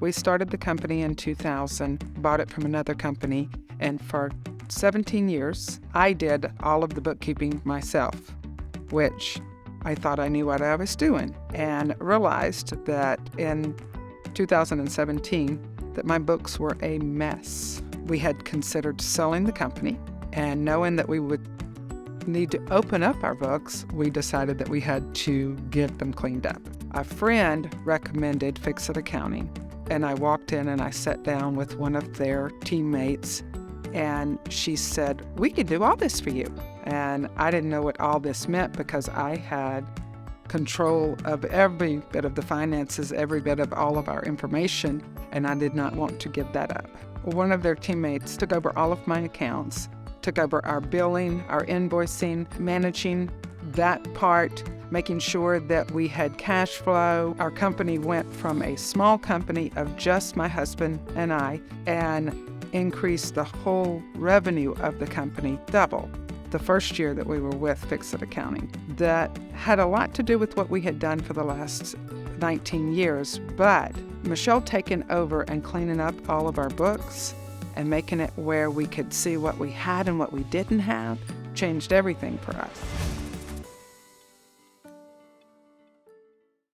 We started the company in 2000, bought it from another company, and for 17 years, I did all of the bookkeeping myself, which I thought I knew what I was doing, and realized that in 2017 that my books were a mess. We had considered selling the company, and knowing that we would need to open up our books, we decided that we had to get them cleaned up. A friend recommended Fix-It Accounting, and I walked in and I sat down with one of their teammates, and she said, "We can do all this for you." And I didn't know what all this meant because I had control of every bit of the finances, every bit of all of our information, and I did not want to give that up. One of their teammates took over all of my accounts, took over our billing, our invoicing, managing that part, making sure that we had cash flow. Our company went from a small company of just my husband and I, and increased the whole revenue of the company double the first year that we were with Fix-It Accounting. That had a lot to do with what we had done for the last 19 years, but Michelle taking over and cleaning up all of our books and making it where we could see what we had and what we didn't have changed everything for us.